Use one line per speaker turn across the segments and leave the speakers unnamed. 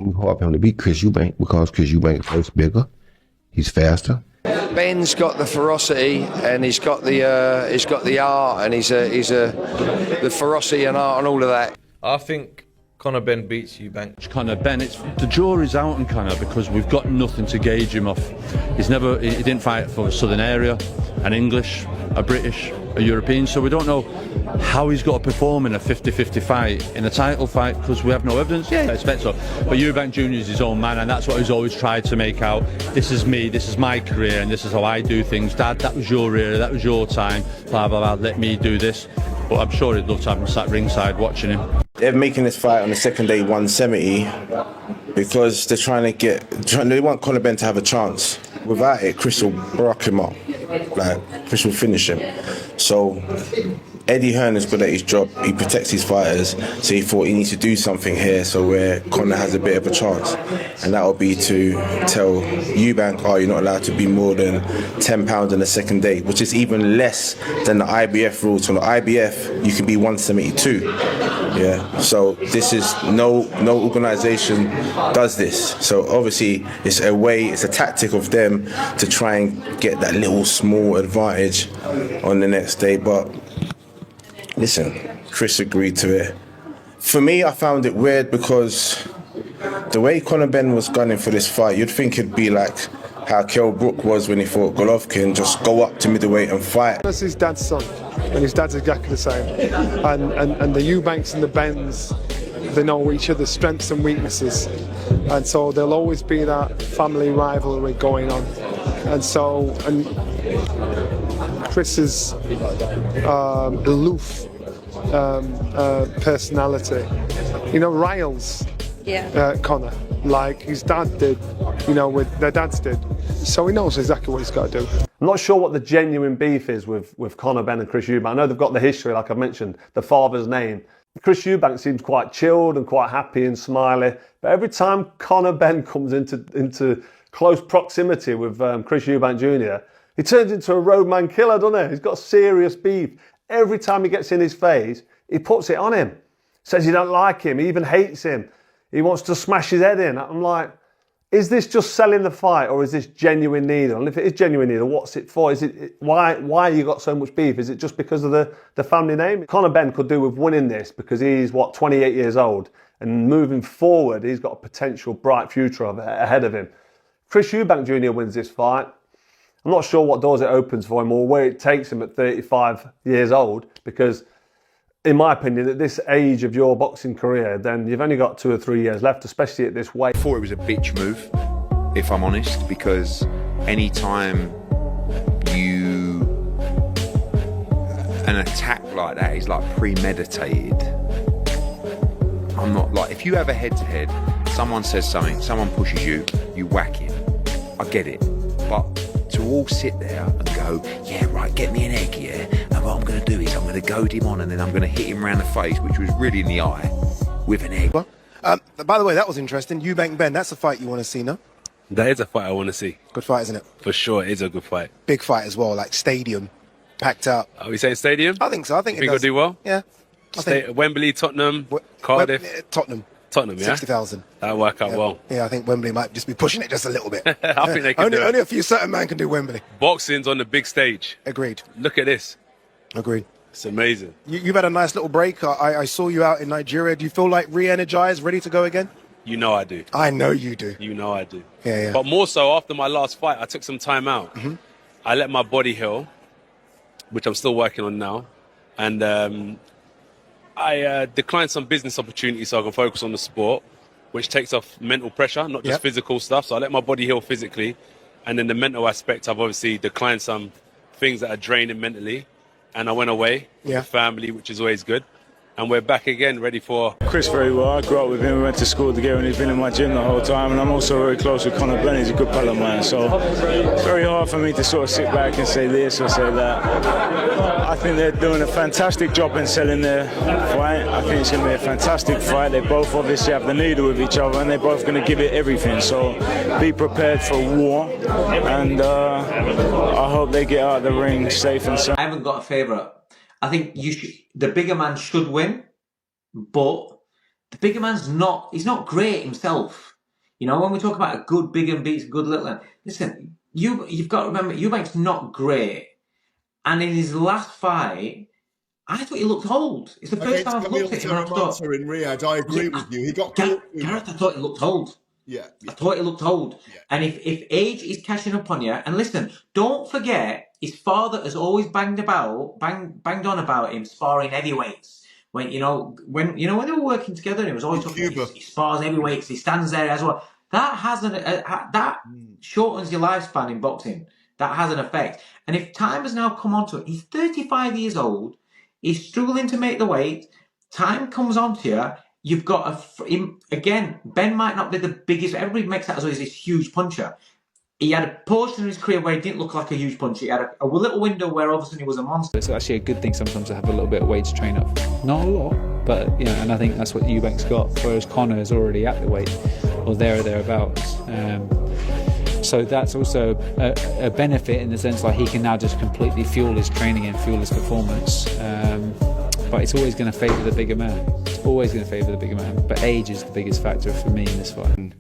gonna be hard for him to beat Chris Eubank because Chris Eubank is first bigger, he's faster.
Ben's got the ferocity and he's got the art and he's the ferocity and art and all of that.
I think Conor Benn beats Eubank.
Conor Benn, the jury's out on Conor because we've got nothing to gauge him off. He didn't fight for a southern area, an English, a British, a European, so we don't know how he's got to perform in a 50-50 fight, in a title fight, because we have no evidence. Yeah, I expect so. But Eubank Jr is his own man, and that's what he's always tried to make out. This is me, this is my career, and this is how I do things. Dad, that was your era, that was your time, blah, blah, blah, let me do this. But I'm sure he'd love to have him sat ringside watching him.
They're making this fight on the second day 170 because they want Conor Benn to have a chance. Without it, Chris will rock him up. Chris will finish him. So Eddie Hearn is good at his job. He protects his fighters. So he thought he needs to do something here so where Conor has a bit of a chance. And that will be to tell Eubank, you're not allowed to be more than 10 pounds in the second day, which is even less than the IBF rules. On the IBF, you can be 172. Yeah. So this is no organisation does this. So obviously it's a tactic of them to try and get that little small advantage on the next day. But listen, Chris agreed to it. For me, I found it weird because the way Conor Benn was gunning for this fight, you'd think it'd be like how Kell Brook was when he fought Golovkin, just go up to middleweight and fight.
That's his dad's son, and his dad's exactly the same. And the Eubanks and the Benns, they know each other's strengths and weaknesses, and so there'll always be that family rivalry going on. And Chris's aloof personality, riles Conor, like his dad did, with their dads did. So he knows exactly what he's got to do.
I'm not sure what the genuine beef is with Conor Benn and Chris Eubank. I know they've got the history, like I've mentioned, the father's name. Chris Eubank seems quite chilled and quite happy and smiley, but every time Conor Benn comes into close proximity with Chris Eubank Jr, he turns into a roadman killer, doesn't he? He's got serious beef. Every time he gets in his face, he puts it on him. Says he don't like him, he even hates him. He wants to smash his head in. I'm like, is this just selling the fight or is this genuine need? And if it is genuine need, what's it for? Why you got so much beef? Is it just because of the family name? Conor Benn could do with winning this because he's, 28 years old. And moving forward, he's got a potential bright future ahead of him. Chris Eubank Jr wins this fight. I'm not sure what doors it opens for him or where it takes him at 35 years old, because in my opinion, at this age of your boxing career, then you've only got 2 or 3 years left, especially at this weight.
I thought it was a bitch move, if I'm honest, because any time an attack like that is like premeditated, I'm not like, if you have a head-to-head, someone says something, someone pushes you, you whack him. I get it, but to all sit there and go, yeah, right, get me an egg, yeah, and what I'm going to do is I'm going to goad him on and then I'm going to hit him around the face, which was really in the eye, with an egg.
By the way, that was interesting. Eubank Benn, that's a fight you want to see, no?
That is a fight I want to see.
Good fight, isn't it?
For sure, it is a good fight.
Big fight as well, like stadium, packed out.
Are we saying stadium?
I think so. I think
you think it'll do well?
Yeah.
Wembley, Tottenham, Cardiff?
Tottenham.
Tottenham, yeah?
60,000.
That'll work out well.
Yeah, I think Wembley might just be pushing it just a little bit.
I think they can do it.
Only a few certain men can do Wembley.
Boxing's on the big stage.
Agreed.
Look at this.
Agreed.
It's amazing.
You've had a nice little break. I saw you out in Nigeria. Do you feel like re-energized, ready to go again?
You know I do.
I know you do.
You know I do.
Yeah.
But more so after my last fight, I took some time out.
Mm-hmm.
I let my body heal, which I'm still working on now. And I declined some business opportunities so I can focus on the sport, which takes off mental pressure, not just physical stuff. So I let my body heal physically. And then the mental aspect, I've obviously declined some things that are draining mentally. And I went away with family, which is always good. And we're back again, ready for...
Chris very well. I grew up with him. We went to school together and he's been in my gym the whole time. And I'm also very close with Conor Benn. He's a good pal of mine. So it's very hard for me to sort of sit back and say this or say that. I think they're doing a fantastic job in selling their fight. I think it's going to be a fantastic fight. They both obviously have the needle with each other and they're both going to give it everything. So be prepared for war. And I hope they get out of the ring safe and sound.
I haven't got a favourite. I think the bigger man should win, but the bigger man's he's not great himself. You know, when we talk about a good big and beats a good little man, listen, you've got to remember, Eubank's not great. And in his last fight, I thought he looked old. It's the first time I've looked at him and I thought...
in Riyadh, I agree with you. He got caught.
Gareth, I thought he looked old.
Yeah.
I thought he looked old. Yeah. And if age is catching up on you, and listen, don't forget, his father has always banged on about him sparring heavyweights. When they were working together, he was always talking about he spars heavyweights, he stands there as well. That has that shortens your lifespan in boxing. That has an effect. And if time has now come onto it, he's 35 years old, he's struggling to make the weight, time comes onto you, you've got again, Ben might not be the biggest, everybody makes that as though he's this huge puncher. He had a portion of his career where he didn't look like a huge puncher. He had a little window where all of a sudden he was a monster.
It's actually a good thing sometimes to have a little bit of weight to train up. Not a lot, but and I think that's what Eubank's got, whereas Conor is already at the weight, or there or thereabouts. So that's also a benefit in the sense like he can now just completely fuel his training and fuel his performance. But it's always going to favour the bigger man. It's always going to favour the bigger man. But age is the biggest factor for me in this fight.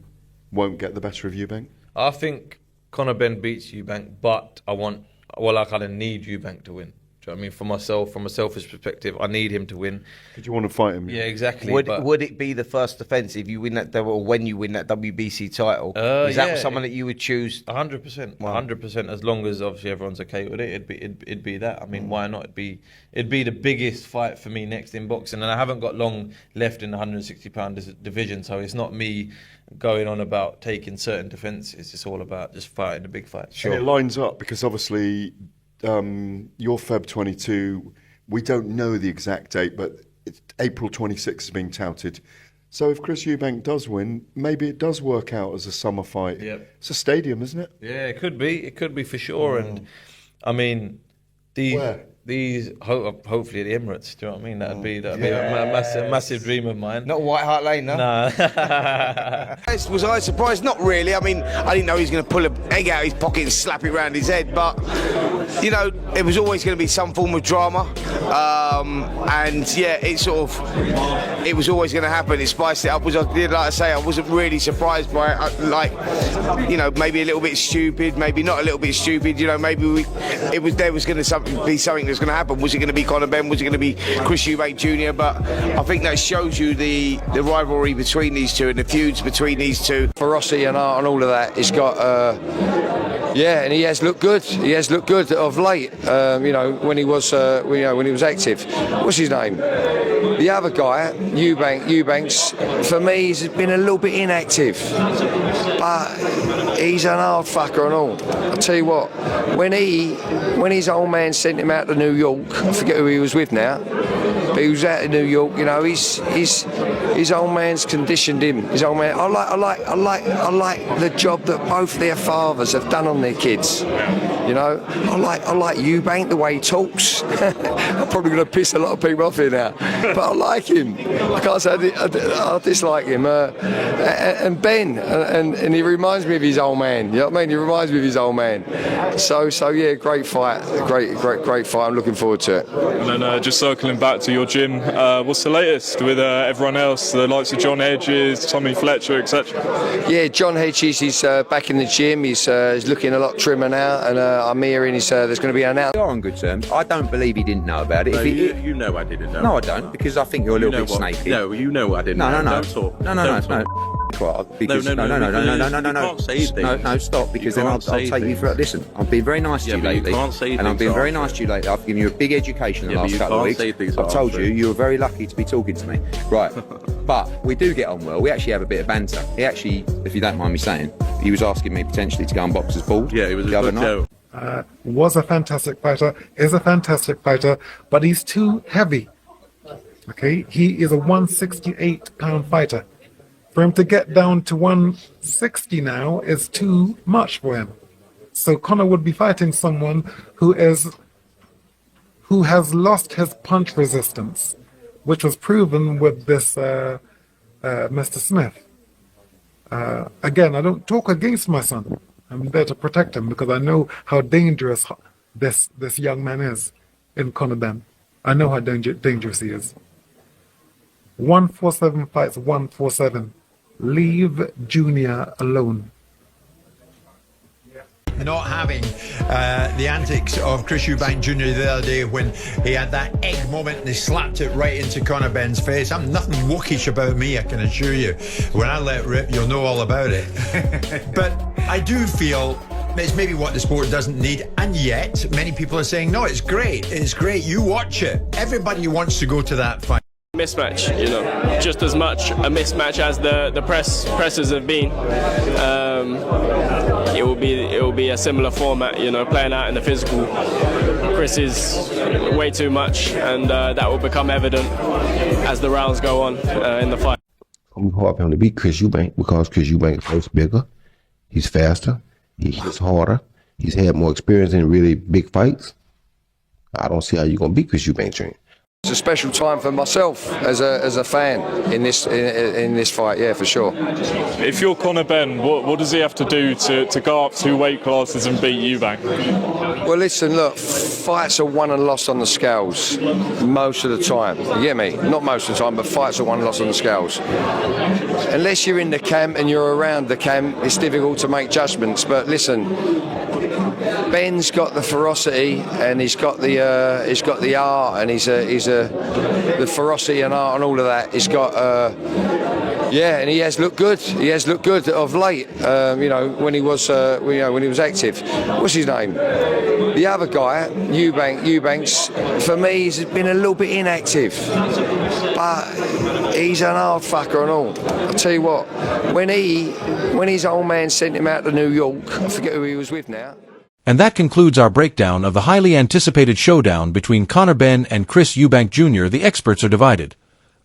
Won't get the better of Eubank?
I think Conor Benn beats Eubank, but I kind of need Eubank to win. Do you know what I mean? For myself, from a selfish perspective, I need him to win.
Did you want to fight him?
Yeah, exactly.
Would it be the first defence if you win that, or when you win that WBC title? Is that someone that you would choose?
100%, 100%. As long as obviously everyone's okay with it, it'd be that. I mean, why not? It'd be the biggest fight for me next in boxing, and I haven't got long left in the 160-pound division, so it's not me going on about taking certain defence. It's just all about just fighting the big fight.
Sure. And it lines up because obviously. Your Feb 22, we don't know the exact date, but April 26 is being touted. So if Chris Eubank does win, maybe it does work out as a summer fight.
Yep.
It's a stadium, isn't it?
Yeah, it could be. It could be for sure. And I mean, hopefully at the Emirates. Do you know what I mean? That'd be a massive dream of mine.
Not White Hart Lane, no. Was I surprised? Not really. I mean, I didn't know he was going to pull an egg out of his pocket and slap it around his head, but it was always going to be some form of drama. And yeah, it was always going to happen. It spiced it up. Like I say, I wasn't really surprised by it. Maybe a little bit stupid, maybe not a little bit stupid. Maybe there was going to be something that's going to happen. Was it going to be Conor Benn? Was it going to be Chris Eubank Jr? But I think that shows you the rivalry between these two and the feuds between these two.
Ferocity and art and all of that. He's got. And he has looked good. He has looked good of late. When he was active. What's his name? The other guy, Eubanks. For me, he's been a little bit inactive, but he's an hard fucker and all. I'll tell you what. When his old man sent him out to New York, I forget who he was with now. But he was out in New York. His old man's conditioned him. His old man. I like the job that both their fathers have done on their kids. I like Eubank, the way he talks. I'm probably going to piss a lot of people off here now, but I like him. I can't say I dislike him. And Ben, and he reminds me of his old man. You know what I mean? He reminds me of his old man. So yeah, great fight, great fight. I'm looking forward to it.
And then just circling back to your gym, what's the latest with everyone else, the likes of John Hedges, Tommy Fletcher, etc.?
Yeah, John Hedges is back in the gym. He's looking a lot trimmer now, and I'm hearing there's going to be an out.
We are on good terms. I don't believe he didn't know about it.
No, you know I didn't know.
No, I don't, because I think you're a little bit snaky.
No, you know I didn't know.
No.
Don't talk.
No. Because, no.
You can't say things.
No, stop, because then I'll take you through it. Listen, I've been very nice to you lately. And I've been very nice to you lately. I've given you a big education in the last couple of weeks. I've told you were very lucky to be talking to me. Right. But we do get on well. We actually have a bit of banter. He actually, if you don't mind me saying, he was asking me potentially to go and box as bald.
Yeah, it was the other night.
Was a fantastic fighter, is a fantastic fighter, but he's too heavy. Okay, he is a 168-pound fighter. For him to get down to 160 now is too much for him. So Conor would be fighting someone who has lost his punch resistance, which was proven with this Mr. Smith. Again, I don't talk against my son. I'm there to protect him because I know how dangerous this young man is in Conor Benn. I know how dangerous he is. 147 fights 147. Leave Junior alone.
Not having the antics of Chris Eubank Jr. the other day when he had that egg moment and he slapped it right into Conor Benn's face. I'm nothing wookish about me, I can assure you. When I let rip, you'll know all about it. But I do feel it's maybe what the sport doesn't need, and yet many people are saying, no, it's great, you watch it. Everybody wants to go to that fight.
Mismatch, you know, just as much a mismatch as the presses have been. It will be a similar format, you know, playing out in the physical. Chris is way too much, and that will become evident as the rounds go on in the fight.
I'm hard for him to beat Chris Eubank because Chris Eubank is first bigger, he's faster, he hits harder, he's had more experience in really big fights. I don't see how you're gonna beat Chris Eubank Jr.
It's a special time for myself as a fan in this fight, yeah, for sure.
If you're Conor Benn, what does he have to do to go up 2 weight classes and beat Eubank?
Well, listen, look, fights are won and lost on the scales most of the time. You get me? Not most of the time, but fights are won and lost on the scales. Unless you're in the camp and you're around the camp, it's difficult to make judgments. But listen, Ben's got the ferocity and he's got the art, and he's the ferocity and art and all of that. He's got yeah, and he has looked good. He has looked good of late. You know, when he was active. What's his name? The other guy, Eubanks. For me, he's been a little bit inactive, but he's an hard fucker and all. I'll tell you what. When his old man sent him out to New York, I forget who he was with now.
And that concludes our breakdown of the highly anticipated showdown between Conor Benn and Chris Eubank Jr. The experts are divided.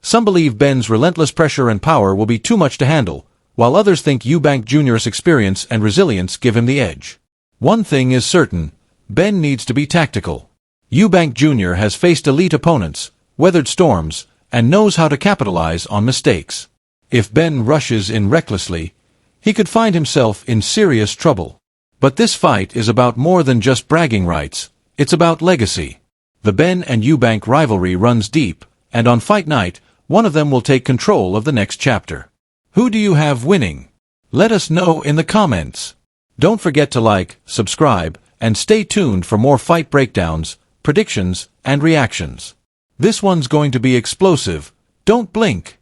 Some believe Benn's relentless pressure and power will be too much to handle, while others think Eubank Jr.'s experience and resilience give him the edge. One thing is certain, Benn needs to be tactical. Eubank Jr. has faced elite opponents, weathered storms, and knows how to capitalize on mistakes. If Benn rushes in recklessly, he could find himself in serious trouble. But this fight is about more than just bragging rights, it's about legacy. The Benn and Eubank rivalry runs deep, and on fight night, one of them will take control of the next chapter. Who do you have winning? Let us know in the comments. Don't forget to like, subscribe, and stay tuned for more fight breakdowns, predictions, and reactions. This one's going to be explosive. Don't blink.